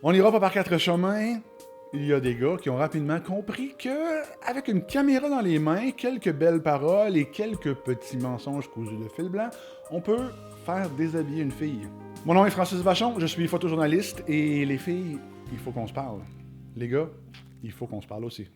On n'ira pas par quatre chemins. Il y a des gars qui ont rapidement compris que, avec une caméra dans les mains, quelques belles paroles et quelques petits mensonges cousus de fil blanc, on peut faire déshabiller une fille. Mon nom est Francis Vachon, je suis photojournaliste et les filles, il faut qu'on se parle. Les gars, il faut qu'on se parle aussi.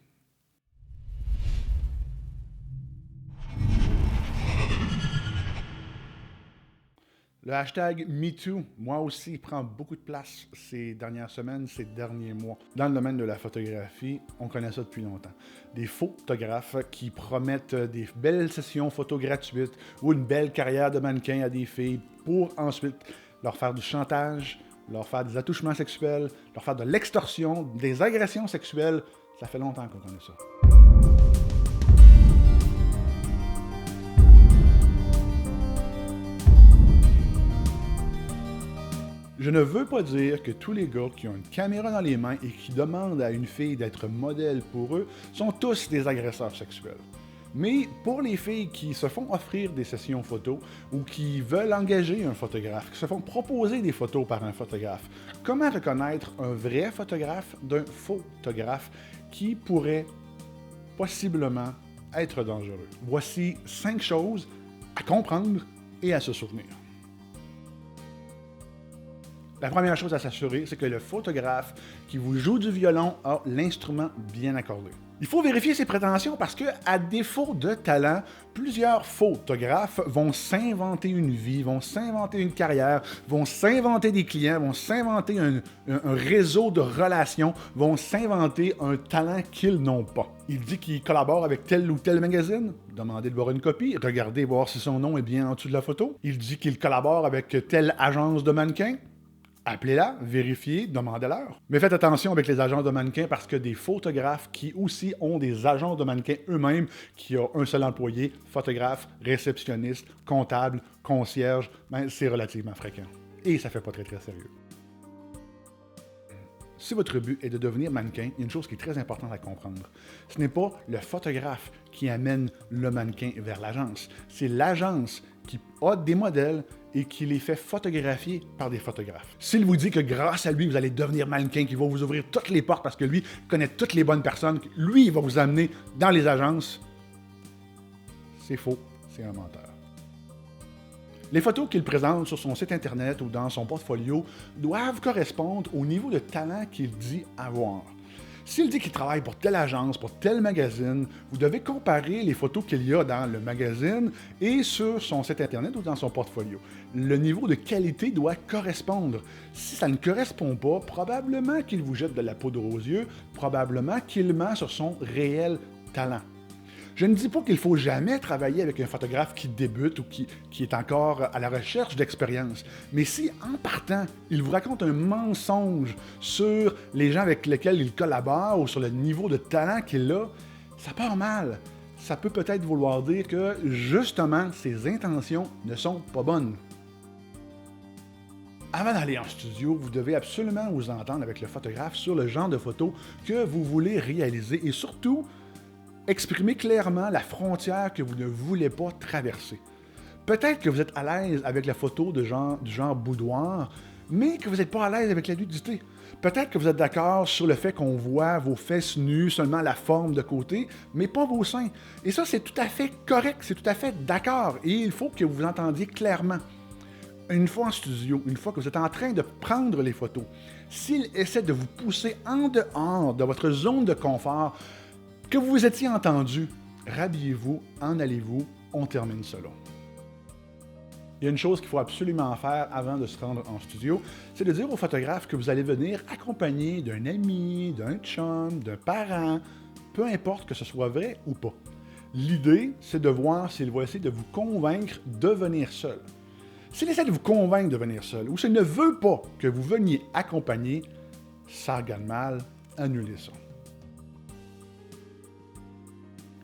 Le hashtag MeToo, moi aussi, prend beaucoup de place ces dernières semaines, ces derniers mois. Dans le domaine de la photographie, on connaît ça depuis longtemps. Des photographes qui promettent des belles sessions photos gratuites ou une belle carrière de mannequin à des filles pour ensuite leur faire du chantage, leur faire des attouchements sexuels, leur faire de l'extorsion, des agressions sexuelles. Ça fait longtemps qu'on connaît ça. Je ne veux pas dire que tous les gars qui ont une caméra dans les mains et qui demandent à une fille d'être modèle pour eux sont tous des agresseurs sexuels. Mais pour les filles qui se font offrir des sessions photos ou qui veulent engager un photographe, qui se font proposer des photos par un photographe, comment reconnaître un vrai photographe d'un faux photographe qui pourrait possiblement être dangereux? Voici 5 choses à comprendre et à se souvenir. La première chose à s'assurer, c'est que le photographe qui vous joue du violon a l'instrument bien accordé. Il faut vérifier ses prétentions parce que, à défaut de talent, plusieurs photographes vont s'inventer une vie, vont s'inventer une carrière, vont s'inventer des clients, vont s'inventer un réseau de relations, vont s'inventer un talent qu'ils n'ont pas. Il dit qu'il collabore avec tel ou tel magazine, demandez de voir une copie, regardez voir si son nom est bien en dessous de la photo. Il dit qu'il collabore avec telle agence de mannequins. Appelez-la, vérifiez, demandez-leur. Mais faites attention avec les agents de mannequins parce que des photographes qui aussi ont des agents de mannequins eux-mêmes, qui ont un seul employé, photographe, réceptionniste, comptable, concierge, ben, c'est relativement fréquent. Et ça fait pas très sérieux. Si votre but est de devenir mannequin, il y a une chose qui est très importante à comprendre. Ce n'est pas le photographe qui amène le mannequin vers l'agence. C'est l'agence qui a des modèles et qui les fait photographier par des photographes. S'il vous dit que grâce à lui, vous allez devenir mannequin, qu'il va vous ouvrir toutes les portes parce que lui connaît toutes les bonnes personnes, lui, il va vous amener dans les agences, c'est faux, c'est un menteur. Les photos qu'il présente sur son site internet ou dans son portfolio doivent correspondre au niveau de talent qu'il dit avoir. S'il dit qu'il travaille pour telle agence, pour tel magazine, vous devez comparer les photos qu'il y a dans le magazine et sur son site internet ou dans son portfolio. Le niveau de qualité doit correspondre. Si ça ne correspond pas, probablement qu'il vous jette de la poudre aux yeux, probablement qu'il ment sur son réel talent. Je ne dis pas qu'il ne faut jamais travailler avec un photographe qui débute ou qui est encore à la recherche d'expérience. Mais si, en partant, il vous raconte un mensonge sur les gens avec lesquels il collabore ou sur le niveau de talent qu'il a, ça part mal. Ça peut peut-être vouloir dire que, justement, ses intentions ne sont pas bonnes. Avant d'aller en studio, vous devez absolument vous entendre avec le photographe sur le genre de photos que vous voulez réaliser et surtout, exprimez clairement la frontière que vous ne voulez pas traverser. Peut-être que vous êtes à l'aise avec la photo du genre boudoir, mais que vous n'êtes pas à l'aise avec la nudité. Peut-être que vous êtes d'accord sur le fait qu'on voit vos fesses nues, seulement la forme de côté, mais pas vos seins. Et ça, c'est tout à fait correct, c'est tout à fait d'accord, et il faut que vous vous entendiez clairement. Une fois en studio, une fois que vous êtes en train de prendre les photos, s'il essaie de vous pousser en dehors de votre zone de confort, que vous vous étiez entendu, rhabillez-vous, en allez-vous, on termine selon. Il y a une chose qu'il faut absolument faire avant de se rendre en studio, c'est de dire au photographe que vous allez venir accompagné d'un ami, d'un chum, d'un parent, peu importe que ce soit vrai ou pas. L'idée, c'est de voir s'il va essayer de vous convaincre de venir seul. S'il essaie de vous convaincre de venir seul, ou s'il ne veut pas que vous veniez accompagné, ça regarde mal, annulez ça.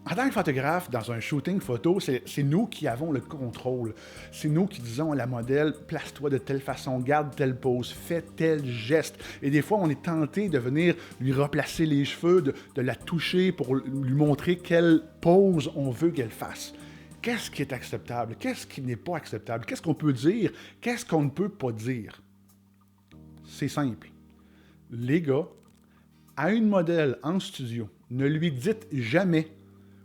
En tant que photographe, dans un shooting photo, c'est nous qui avons le contrôle. C'est nous qui disons à la modèle, place-toi de telle façon, garde telle pose, fais tel geste. Et des fois, on est tenté de venir lui replacer les cheveux, de la toucher pour lui montrer quelle pose on veut qu'elle fasse. Qu'est-ce qui est acceptable? Qu'est-ce qui n'est pas acceptable? Qu'est-ce qu'on peut dire? Qu'est-ce qu'on ne peut pas dire? C'est simple. les gars, à une modèle en studio, ne lui dites jamais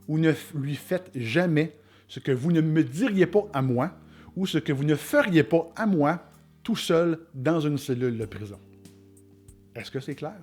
ou ne lui faites jamais ce que vous ne me diriez pas à moi ou ce que vous ne feriez pas à moi tout seul dans une cellule de prison. Est-ce que c'est clair?